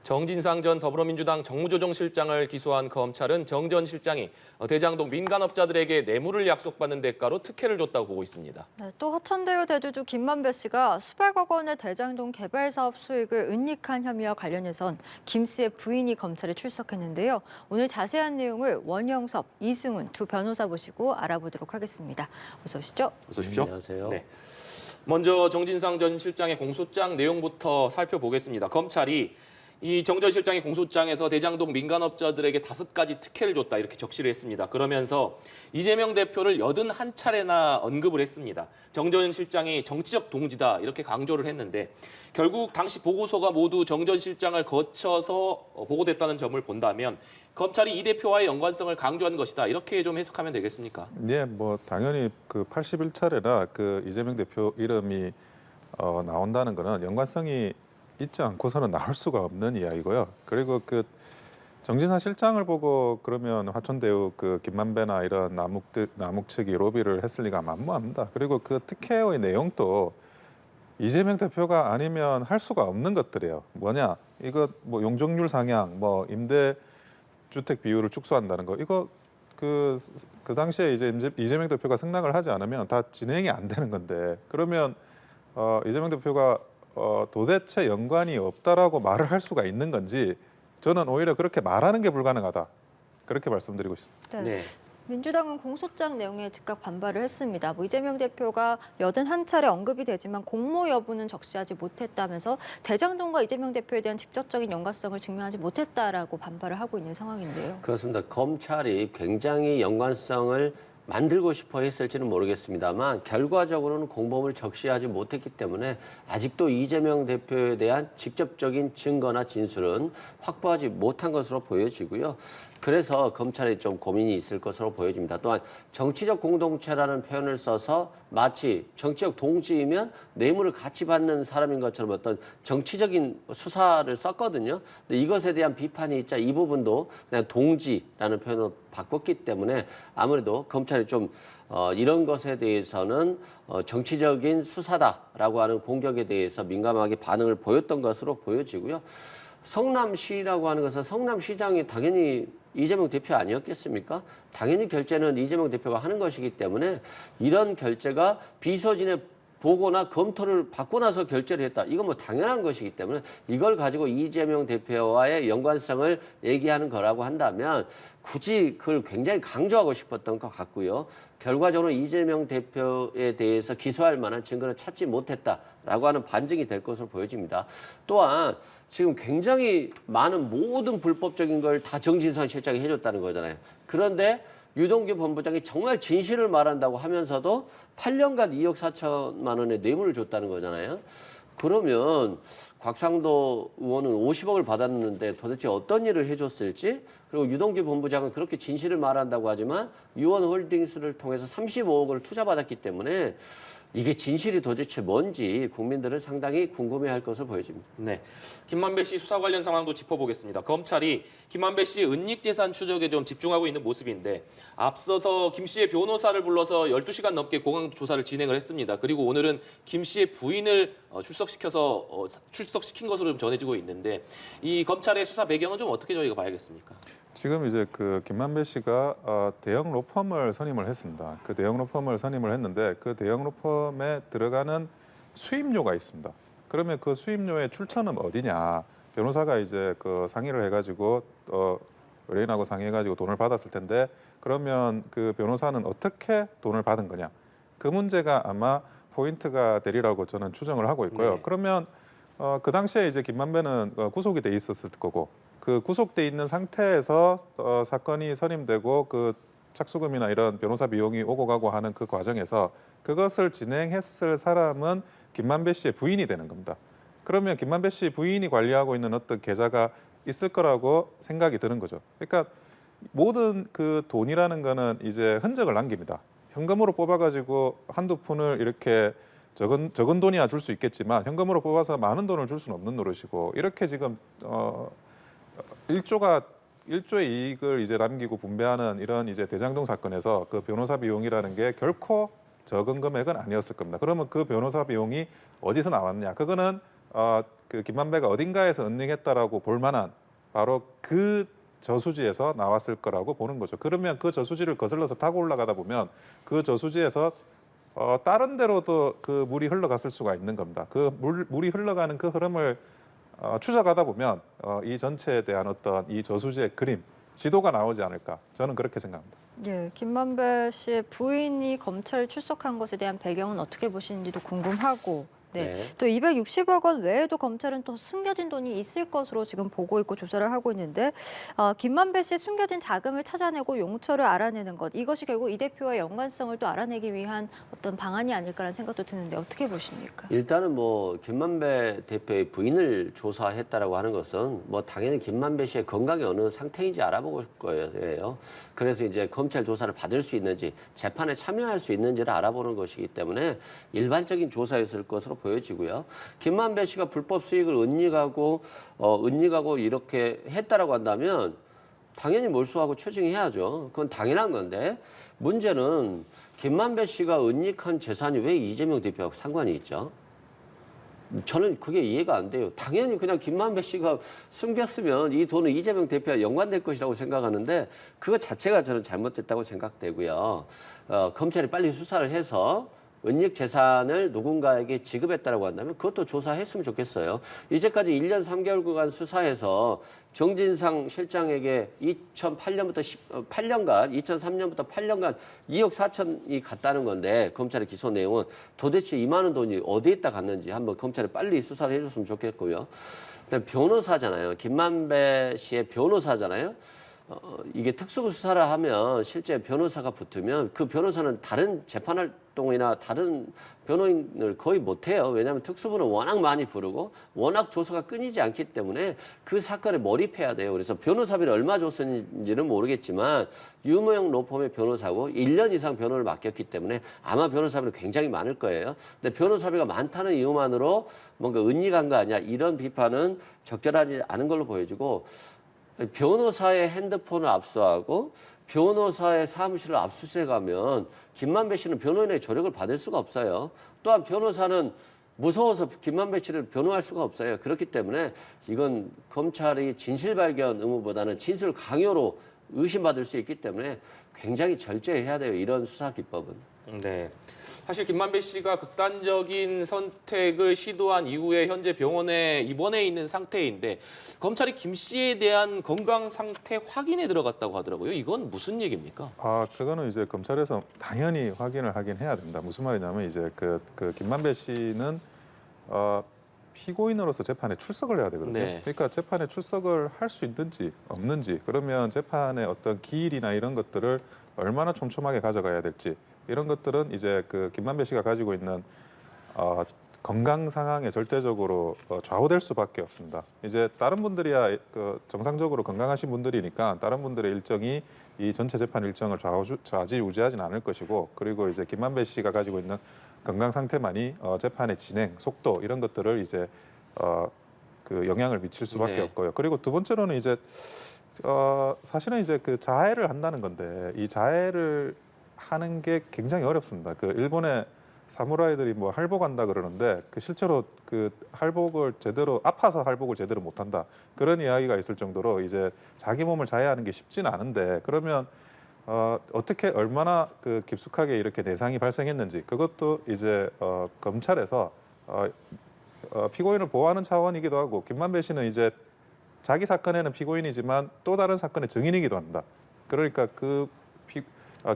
정진상 전 더불어민주당 정무조정실장을 기소한 검찰은 정 전 실장이 대장동 민간업자들에게 뇌물을 약속받는 대가로 특혜를 줬다고 보고 있습니다. 네, 또 화천대유 대주주 김만배 씨가 수백억 원의 대장동 개발 사업 수익을 은닉한 혐의와 관련해선 김 씨의 부인이 검찰에 출석했는데요. 오늘 자세한 내용을 원영섭, 이승훈 두 변호사 모시고 알아보도록 하겠습니다. 어서 오시죠. 어서 오십시오. 안녕하세요. 네. 먼저 정진상 전 실장의 공소장 내용부터 살펴보겠습니다. 검찰이 이 정 전 실장의 공소장에서 대장동 민간업자들에게 5가지 특혜를 줬다 이렇게 적시를 했습니다. 그러면서 이재명 대표를 81차례나 언급을 했습니다. 정 전 실장이 정치적 동지다 이렇게 강조를 했는데 결국 당시 보고서가 모두 정 전 실장을 거쳐서 보고됐다는 점을 본다면 검찰이 이 대표와의 연관성을 강조한 것이다 이렇게 좀 해석하면 되겠습니까? 네, 뭐 당연히 그 81차례나 그 이재명 대표 이름이 나온다는 거는 연관성이 있지 않고서는 나올 수가 없는 이야기고요. 그리고 그 정진상 실장을 보고 그러면 화천대유 그 김만배나 이런 남욱 측이 로비를 했을 리가 만무합니다. 그리고 그 특혜의 내용도 이재명 대표가 아니면 할 수가 없는 것들이에요. 뭐냐? 이거 뭐 용적률 상향, 뭐 임대 주택 비율을 축소한다는 거. 이거 그 당시에 이제 이재명 대표가 승낙을 하지 않으면 다 진행이 안 되는 건데 그러면 이재명 대표가 도대체 연관이 없다라고 말을 할 수가 있는 건지 저는 오히려 그렇게 말하는 게 불가능하다. 그렇게 말씀드리고 싶습니다. 네. 민주당은 공소장 내용에 즉각 반발을 했습니다. 이재명 대표가 81차례 언급이 되지만 공모 여부는 적시하지 못했다면서 대장동과 이재명 대표에 대한 직접적인 연관성을 증명하지 못했다라고 반발을 하고 있는 상황인데요. 그렇습니다. 검찰이 굉장히 연관성을 만들고 싶어 했을지는 모르겠습니다만 결과적으로는 공범을 적시하지 못했기 때문에 아직도 이재명 대표에 대한 직접적인 증거나 진술은 확보하지 못한 것으로 보여지고요. 그래서 검찰에 좀 고민이 있을 것으로 보여집니다. 또한 정치적 공동체라는 표현을 써서 마치 정치적 동지이면 뇌물을 같이 받는 사람인 것처럼 어떤 정치적인 수사를 썼거든요. 근데 이것에 대한 비판이 있자 이 부분도 그냥 동지라는 표현으로 바꿨기 때문에 아무래도 검찰이 좀 이런 것에 대해서는 정치적인 수사다라고 하는 공격에 대해서 민감하게 반응을 보였던 것으로 보여지고요. 성남시라고 하는 것은 성남시장이 당연히 이재명 대표 아니었겠습니까? 당연히 결재는 이재명 대표가 하는 것이기 때문에 이런 결재가 비서진의 보고나 검토를 받고 나서 결재를 했다. 이건 뭐 당연한 것이기 때문에 이걸 가지고 이재명 대표와의 연관성을 얘기하는 거라고 한다면 굳이 그걸 굉장히 강조하고 싶었던 것 같고요. 결과적으로 이재명 대표에 대해서 기소할 만한 증거를 찾지 못했다라고 하는 반증이 될 것으로 보여집니다. 또한 지금 굉장히 많은 모든 불법적인 걸 다 정진상 실장이 해줬다는 거잖아요. 그런데 유동규 본부장이 정말 진실을 말한다고 하면서도 8년간 2억 4천만 원의 뇌물을 줬다는 거잖아요. 그러면 곽상도 의원은 50억을 받았는데 도대체 어떤 일을 해줬을지, 그리고 유동규 본부장은 그렇게 진실을 말한다고 하지만 유원홀딩스를 통해서 35억을 투자받았기 때문에 이게 진실이 도대체 뭔지 국민들은 상당히 궁금해할 것으로 보여집니다. 네, 김만배 씨 수사 관련 상황도 짚어보겠습니다. 검찰이 김만배 씨 은닉재산 추적에 좀 집중하고 있는 모습인데 앞서서 김 씨의 변호사를 불러서 12시간 넘게 공항 조사를 진행을 했습니다. 그리고 오늘은 김 씨의 부인을 출석시킨 것으로 좀 전해지고 있는데 이 검찰의 수사 배경은 좀 어떻게 저희가 봐야겠습니까? 지금 이제 그 김만배 씨가 대형 로펌을 선임을 했습니다. 그 대형 로펌을 선임을 했는데 그 대형 로펌에 들어가는 수임료가 있습니다. 그러면 그 수임료의 출처는 어디냐? 변호사가 이제 그 상의를 해가지고 의뢰인하고 상의해가지고 돈을 받았을 텐데 그러면 그 변호사는 어떻게 돈을 받은 거냐? 그 문제가 아마 포인트가 되리라고 저는 추정을 하고 있고요. 네. 그러면 그 당시에 이제 김만배는 구속이 돼 있었을 거고. 그 구속돼 있는 상태에서 사건이 선임되고 그 착수금이나 이런 변호사 비용이 오고 가고 하는 그 과정에서 그것을 진행했을 사람은 김만배 씨의 부인이 되는 겁니다. 그러면 김만배 씨 부인이 관리하고 있는 어떤 계좌가 있을 거라고 생각이 드는 거죠. 그러니까 모든 그 돈이라는 거는 이제 흔적을 남깁니다. 현금으로 뽑아가지고 한두 푼을 이렇게 적은 돈이야 줄 수 있겠지만 현금으로 뽑아서 많은 돈을 줄 수는 없는 노릇이고 이렇게 지금 1조의 이익을 이제 남기고 분배하는 이런 이제 대장동 사건에서 그 변호사 비용이라는 게 결코 적은 금액은 아니었을 겁니다. 그러면 그 변호사 비용이 어디서 나왔냐? 그거는 그 김만배가 어딘가에서 은닉했다라고 볼 만한 바로 그 저수지에서 나왔을 거라고 보는 거죠. 그러면 그 저수지를 거슬러서 타고 올라가다 보면 그 저수지에서 다른 데로도 그 물이 흘러갔을 수가 있는 겁니다. 그 물이 흘러가는 그 흐름을 추적하다 보면 이 전체에 대한 어떤 이 저수지의 그림, 지도가 나오지 않을까. 저는 그렇게 생각합니다. 예, 김만배 씨의 부인이 검찰에 출석한 것에 대한 배경은 어떻게 보시는지도 궁금하고, 네. 네. 또 260억 원 외에도 검찰은 또 숨겨진 돈이 있을 것으로 지금 보고 있고 조사를 하고 있는데, 김만배 씨의 숨겨진 자금을 찾아내고 용처를 알아내는 것, 이것이 결국 이 대표와의 연관성을 또 알아내기 위한 어떤 방안이 아닐까라는 생각도 드는데 어떻게 보십니까? 일단은 뭐 김만배 대표의 부인을 조사했다라고 하는 것은 뭐 당연히 김만배 씨의 건강이 어느 상태인지 알아보고 거예요. 그래서 이제 검찰 조사를 받을 수 있는지, 재판에 참여할 수 있는지를 알아보는 것이기 때문에 일반적인 조사였을 것으로 보여지고요. 김만배 씨가 불법 수익을 은닉하고 이렇게 했다라고 한다면 당연히 몰수하고 추징해야죠. 그건 당연한 건데, 문제는 김만배 씨가 은닉한 재산이 왜 이재명 대표하고 상관이 있죠? 저는 그게 이해가 안 돼요. 당연히 그냥 김만배 씨가 숨겼으면 이 돈은 이재명 대표와 연관될 것이라고 생각하는데, 그거 자체가 저는 잘못됐다고 생각되고요. 검찰이 빨리 수사를 해서 은닉 재산을 누군가에게 지급했다라고 한다면 그것도 조사했으면 좋겠어요. 이제까지 1년 3개월간 수사해서 정진상 실장에게 2003년부터 8년간 2억 4천이 갔다는 건데, 검찰의 기소 내용은 도대체 이 많은 돈이 어디에 있다 갔는지 한번 검찰이 빨리 수사를 해줬으면 좋겠고요. 그다음에 변호사잖아요. 김만배 씨의 변호사잖아요. 이게 특수 수사를 하면 실제 변호사가 붙으면 그 변호사는 다른 재판 활동이나 다른 변호인을 거의 못해요. 왜냐하면 특수부는 워낙 많이 부르고 워낙 조사가 끊이지 않기 때문에 그 사건에 몰입해야 돼요. 그래서 변호사비를 얼마 줬는지는 모르겠지만 유무형 로펌의 변호사고 1년 이상 변호를 맡겼기 때문에 아마 변호사비는 굉장히 많을 거예요. 근데 변호사비가 많다는 이유만으로 뭔가 은닉한 거 아니야, 이런 비판은 적절하지 않은 걸로 보여지고, 변호사의 핸드폰을 압수하고 변호사의 사무실을 압수수색하면 김만배 씨는 변호인의 조력을 받을 수가 없어요. 또한 변호사는 무서워서 김만배 씨를 변호할 수가 없어요. 그렇기 때문에 이건 검찰이 진실 발견 의무보다는 진술 강요로 의심받을 수 있기 때문에 굉장히 절제해야 돼요. 이런 수사 기법은. 네. 사실 김만배 씨가 극단적인 선택을 시도한 이후에 현재 병원에 입원해 있는 상태인데, 검찰이 김 씨에 대한 건강 상태 확인에 들어갔다고 하더라고요. 이건 무슨 얘기입니까? 그거는 이제 검찰에서 당연히 확인을 하긴 해야 된다. 무슨 말이냐면 이제 그 김만배 씨는 피고인으로서 재판에 출석을 해야 되거든요. 네. 그러니까 재판에 출석을 할 수 있는지 없는지, 그러면 재판의 어떤 기일이나 이런 것들을 얼마나 촘촘하게 가져가야 될지, 이런 것들은 이제 그 김만배 씨가 가지고 있는 건강 상황에 절대적으로 좌우될 수밖에 없습니다. 이제 다른 분들이야 그 정상적으로 건강하신 분들이니까 다른 분들의 일정이 이 전체 재판 일정을 좌지우지하진 않을 것이고, 그리고 이제 김만배 씨가 가지고 있는 건강 상태만이 재판의 진행 속도 이런 것들을 이제 그 영향을 미칠 수밖에 네. 없고요. 그리고 두 번째로는 이제 사실은 이제 그 자해를 한다는 건데, 이 자해를 하는 게 굉장히 어렵습니다. 그 일본의 사무라이들이 뭐 할복한다 그러는데, 그 실제로 그 할복을 제대로, 아파서 할복을 제대로 못한다, 그런 이야기가 있을 정도로 이제 자기 몸을 자해하는 게 쉽지는 않은데, 그러면 어떻게 얼마나 그 깊숙하게 이렇게 내상이 발생했는지, 그것도 이제 검찰에서 피고인을 보호하는 차원이기도 하고, 김만배 씨는 이제 자기 사건에는 피고인이지만 또 다른 사건의 증인이기도 합니다. 그러니까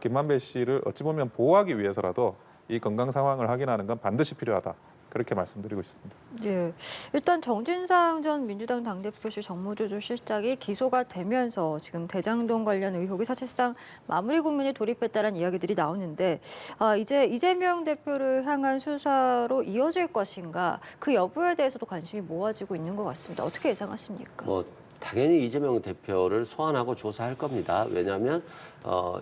김만배 씨를 어찌 보면 보호하기 위해서라도 이 건강 상황을 확인하는 건 반드시 필요하다, 그렇게 말씀드리고 싶습니다. 예, 일단 정진상 전 민주당 당대표실 정무조조실장이 기소가 되면서 지금 대장동 관련 의혹이 사실상 마무리 국면에 돌입했다는 이야기들이 나오는데, 이제 이재명 대표를 향한 수사로 이어질 것인가, 그 여부에 대해서도 관심이 모아지고 있는 것 같습니다. 어떻게 예상하십니까? 당연히 이재명 대표를 소환하고 조사할 겁니다. 왜냐하면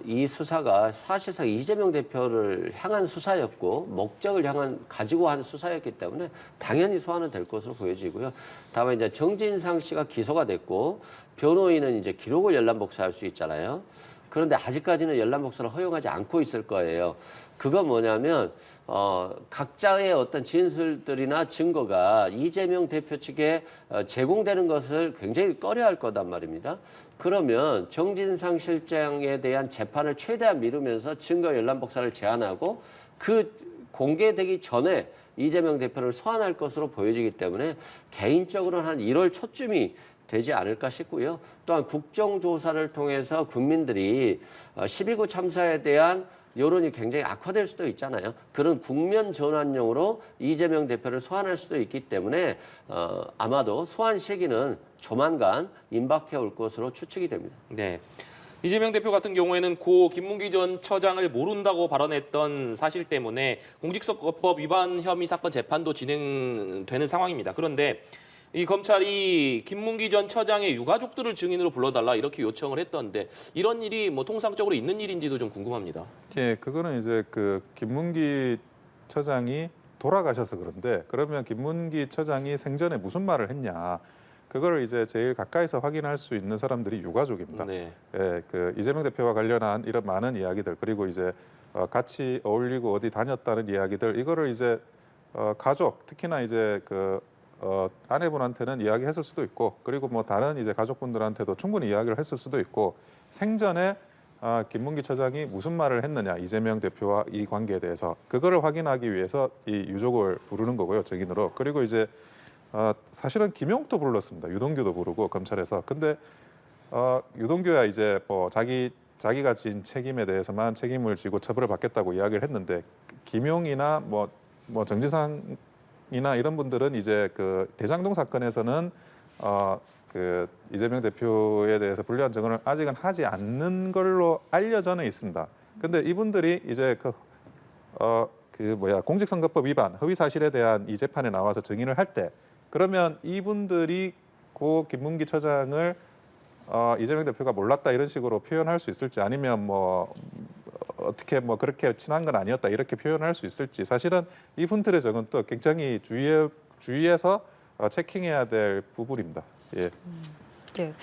이 수사가 사실상 이재명 대표를 향한 수사였고 목적을 가지고 한 수사였기 때문에 당연히 소환은 될 것으로 보여지고요. 다만 이제 정진상 씨가 기소가 됐고 변호인은 이제 기록을 열람 복사할 수 있잖아요. 그런데 아직까지는 열람 복사를 허용하지 않고 있을 거예요. 그건 뭐냐면 각자의 어떤 진술들이나 증거가 이재명 대표 측에 제공되는 것을 굉장히 꺼려할 거단 말입니다. 그러면 정진상 실장에 대한 재판을 최대한 미루면서 증거 열람 복사를 제한하고 그 공개되기 전에 이재명 대표를 소환할 것으로 보여지기 때문에 개인적으로는 한 1월 초쯤이 되지 않을까 싶고요. 또한 국정조사를 통해서 국민들이 12구 참사에 대한 여론이 굉장히 악화될 수도 있잖아요. 그런 국면 전환용으로 이재명 대표를 소환할 수도 있기 때문에 아마도 소환 시기는 조만간 임박해 올 것으로 추측이 됩니다. 네. 이재명 대표 같은 경우에는 고 김문기 전 처장을 모른다고 발언했던 사실 때문에 공직선거법 위반 혐의 사건 재판도 진행되는 상황입니다. 그런데 이 검찰이 김문기 전 처장의 유가족들을 증인으로 불러달라 이렇게 요청을 했던데 이런 일이 뭐 통상적으로 있는 일인지도 좀 궁금합니다. 예, 그거는 이제 그 김문기 처장이 돌아가셔서 그런데 그러면 김문기 처장이 생전에 무슨 말을 했냐 그거를 이제 제일 가까이서 확인할 수 있는 사람들이 유가족입니다. 네. 예, 그 이재명 대표와 관련한 이런 많은 이야기들 그리고 이제 같이 어울리고 어디 다녔다는 이야기들 이거를 이제 가족 특히나 이제 그 아내분한테는 이야기했을 수도 있고 그리고 뭐 다른 이제 가족분들한테도 충분히 이야기를 했을 수도 있고 생전에 김문기 처장이 무슨 말을 했느냐 이재명 대표와 이 관계에 대해서 그거를 확인하기 위해서 이 유족을 부르는 거고요 증인으로 그리고 이제 사실은 김용도 불렀습니다 유동규도 부르고 검찰에서 근데 유동규야 이제 뭐 자기가 진 책임에 대해서만 책임을 지고 처벌을 받겠다고 이야기를 했는데 김용이나 뭐 정진상이나 이런 분들은 이제 그 대장동 사건에서는 그 이재명 대표에 대해서 불리한 증언을 아직은 하지 않는 걸로 알려져는 있습니다. 근데 이분들이 이제 공직선거법 위반 허위 사실에 대한 이 재판에 나와서 증인을 할 때 그러면 이분들이 고 김문기 처장을 이재명 대표가 몰랐다 이런 식으로 표현할 수 있을지 아니면 뭐 어떻게 뭐 그렇게 친한 건 아니었다 이렇게 표현할 수 있을지 사실은 이분들의 적은 또 굉장히 주의해서 체킹해야 될 부분입니다. 예. 네.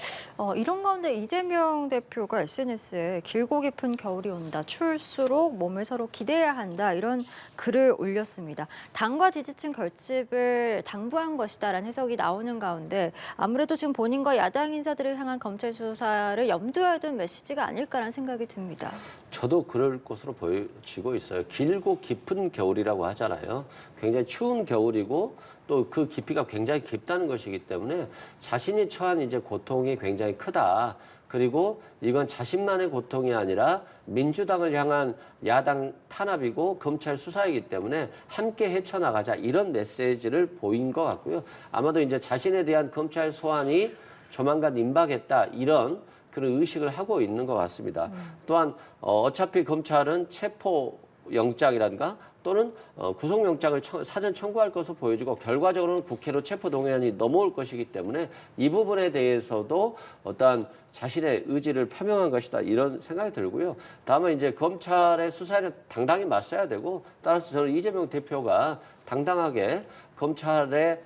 이런 가운데 이재명 대표가 SNS에 길고 깊은 겨울이 온다. 추울수록 몸을 서로 기대해야 한다. 이런 글을 올렸습니다. 당과 지지층 결집을 당부한 것이다라는 해석이 나오는 가운데 아무래도 지금 본인과 야당 인사들을 향한 검찰 수사를 염두에 둔 메시지가 아닐까라는 생각이 듭니다. 저도 그럴 것으로 보여지고 있어요. 길고 깊은 겨울이라고 하잖아요. 굉장히 추운 겨울이고 또 그 깊이가 굉장히 깊다는 것이기 때문에 자신이 처한 이제 고통이 굉장히 크다. 그리고 이건 자신만의 고통이 아니라 민주당을 향한 야당 탄압이고 검찰 수사이기 때문에 함께 헤쳐나가자 이런 메시지를 보인 것 같고요. 아마도 이제 자신에 대한 검찰 소환이 조만간 임박했다 이런 그런 의식을 하고 있는 것 같습니다. 또한 어차피 검찰은 체포영장이라든가 또는 구속영장을 사전 청구할 것으로 보여지고 결과적으로는 국회로 체포동의안이 넘어올 것이기 때문에 이 부분에 대해서도 어떠한 자신의 의지를 표명한 것이다 이런 생각이 들고요. 다만 이제 검찰의 수사에는 당당히 맞서야 되고 따라서 저는 이재명 대표가 당당하게 검찰의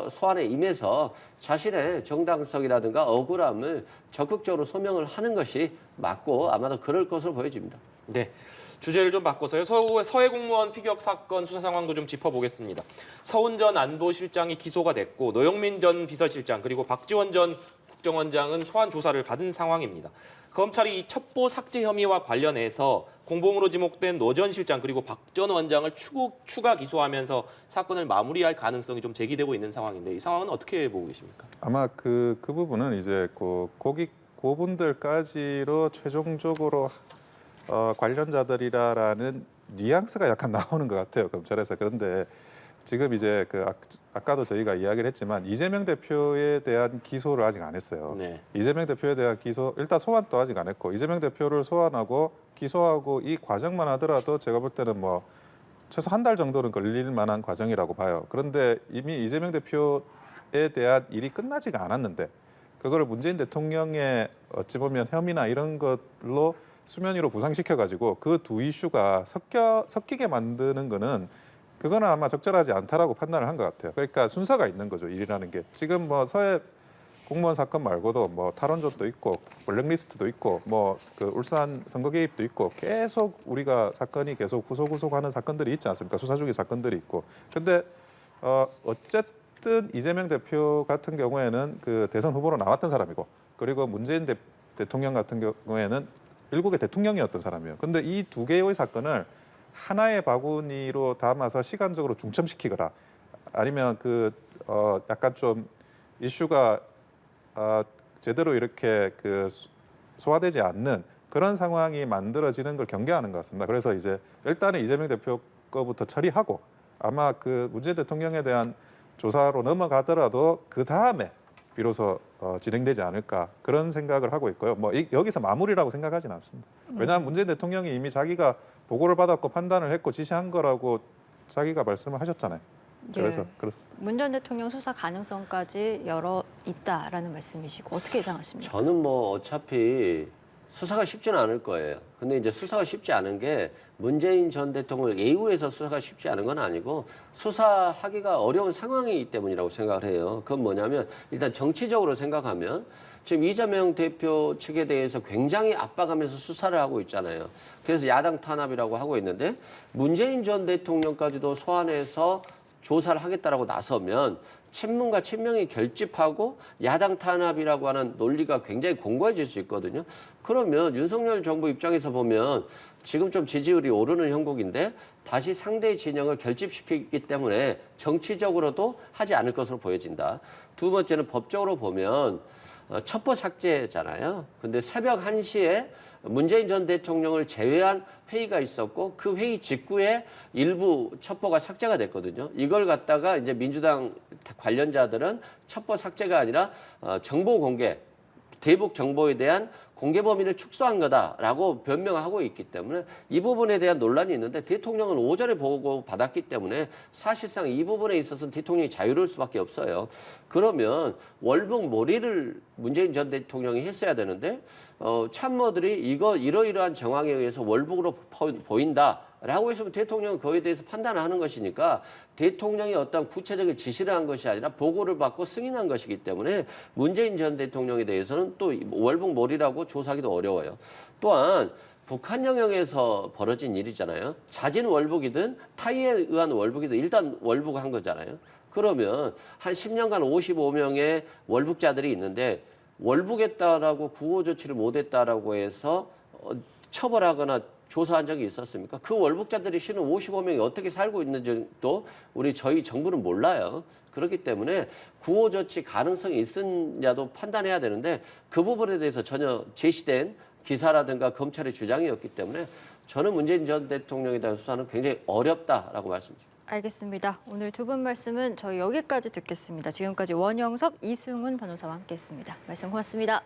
소환에 임해서 자신의 정당성이라든가 억울함을 적극적으로 소명을 하는 것이 맞고 아마도 그럴 것으로 보여집니다. 네. 주제를 좀 바꿔서요. 서해 공무원 피격 사건 수사 상황도 좀 짚어보겠습니다. 서훈 전 안보실장이 기소가 됐고 노영민 전 비서실장 그리고 박지원 전 국정원장은 소환 조사를 받은 상황입니다. 검찰이 이 첩보 삭제 혐의와 관련해서 공범으로 지목된 노 전 실장 그리고 박 전 원장을 추가 기소하면서 사건을 마무리할 가능성이 좀 제기되고 있는 상황인데 이 상황은 어떻게 보고 계십니까? 아마 그 부분은 이제 그분들까지로 최종적으로 관련자들이라는 뉘앙스가 약간 나오는 것 같아요 검찰에서. 그런데 지금 이제 아까도 저희가 이야기를 했지만 이재명 대표에 대한 기소를 아직 안 했어요. 네. 이재명 대표에 대한 기소 일단 소환도 아직 안 했고 이재명 대표를 소환하고 기소하고 이 과정만 하더라도 제가 볼 때는 뭐 최소 한 달 정도는 걸릴 만한 과정이라고 봐요. 그런데 이미 이재명 대표에 대한 일이 끝나지가 않았는데 그거를 문재인 대통령의 어찌 보면 혐의나 이런 걸로 수면 위로 부상시켜가지고 그 두 이슈가 섞이게 만드는 거는 그거는 아마 적절하지 않다라고 판단을 한 것 같아요. 그러니까 순서가 있는 거죠 일이라는 게. 지금 뭐 서해 공무원 사건 말고도 뭐 탈원전도 있고 블랙리스트도 있고 뭐 그 울산 선거 개입도 있고 계속 우리가 사건이 계속 구속하는 사건들이 있지 않습니까? 수사 중인 사건들이 있고. 근데 어쨌든 이재명 대표 같은 경우에는 그 대선 후보로 나왔던 사람이고, 그리고 문재인 대통령 같은 경우에는 일국의 대통령이었던 사람이에요. 근데 이 두 개의 사건을 하나의 바구니로 담아서 시간적으로 중점시키거나 아니면 약간 좀 이슈가 제대로 이렇게 소화되지 않는 그런 상황이 만들어지는 걸 경계하는 것 같습니다. 그래서 이제 일단은 이재명 대표 거부터 처리하고 아마 그 문재인 대통령에 대한 조사로 넘어가더라도 그 다음에 비로소 진행되지 않을까 그런 생각을 하고 있고요. 뭐 여기서 마무리라고 생각하지는 않습니다. 왜냐하면 문재인 대통령이 이미 자기가 보고를 받았고 판단을 했고 지시한 거라고 자기가 말씀을 하셨잖아요. 그래서 예. 그렇습니다. 문 전 대통령 수사 가능성까지 열어 있다라는 말씀이시고 어떻게 예상하십니까? 저는 뭐 어차피 수사가 쉽지는 않을 거예요. 근데 이제 수사가 쉽지 않은 게 문재인 전 대통령을 예우해서 수사가 쉽지 않은 건 아니고 수사하기가 어려운 상황이기 때문이라고 생각을 해요. 그건 뭐냐면 일단 정치적으로 생각하면 지금 이재명 대표 측에 대해서 굉장히 압박하면서 수사를 하고 있잖아요. 그래서 야당 탄압이라고 하고 있는데 문재인 전 대통령까지도 소환해서 조사를 하겠다라고 나서면 친문과 친명이 결집하고 야당 탄압이라고 하는 논리가 굉장히 공고해질 수 있거든요. 그러면 윤석열 정부 입장에서 보면 지금 좀 지지율이 오르는 형국인데 다시 상대 진영을 결집시키기 때문에 정치적으로도 하지 않을 것으로 보여진다. 두 번째는 법적으로 보면 첩보 삭제잖아요. 근데 새벽 1시에 문재인 전 대통령을 제외한 회의가 있었고 그 회의 직후에 일부 첩보가 삭제가 됐거든요. 이걸 갖다가 이제 민주당 관련자들은 첩보 삭제가 아니라 정보 공개, 대북 정보에 대한 공개 범위를 축소한 거다라고 변명하고 있기 때문에 이 부분에 대한 논란이 있는데 대통령은 오전에 보고 받았기 때문에 사실상 이 부분에 있어서는 대통령이 자유로울 수밖에 없어요. 그러면 월북몰이를 문재인 전 대통령이 했어야 되는데 참모들이 이러이러한 정황에 의해서 월북으로 보인다라고 했으면 대통령은 그에 대해서 판단을 하는 것이니까 대통령이 어떤 구체적인 지시를 한 것이 아니라 보고를 받고 승인한 것이기 때문에 문재인 전 대통령에 대해서는 또 월북몰이라고 조사하기도 어려워요. 또한 북한 영역에서 벌어진 일이잖아요. 자진 월북이든 타의에 의한 월북이든 일단 월북한 거잖아요. 그러면 한 10년간 55명의 월북자들이 있는데 월북했다라고 구호 조치를 못했다라고 해서 처벌하거나 조사한 적이 있었습니까? 그 월북자들이 실은 55명이 어떻게 살고 있는지도 저희 정부는 몰라요. 그렇기 때문에 구호 조치 가능성이 있느냐도 판단해야 되는데 그 부분에 대해서 전혀 제시된 기사라든가 검찰의 주장이었기 때문에 저는 문재인 전 대통령에 대한 수사는 굉장히 어렵다라고 말씀드립니다. 알겠습니다. 오늘 두 분 말씀은 저희 여기까지 듣겠습니다. 지금까지 원영섭, 이승훈 변호사와 함께했습니다. 말씀 고맙습니다.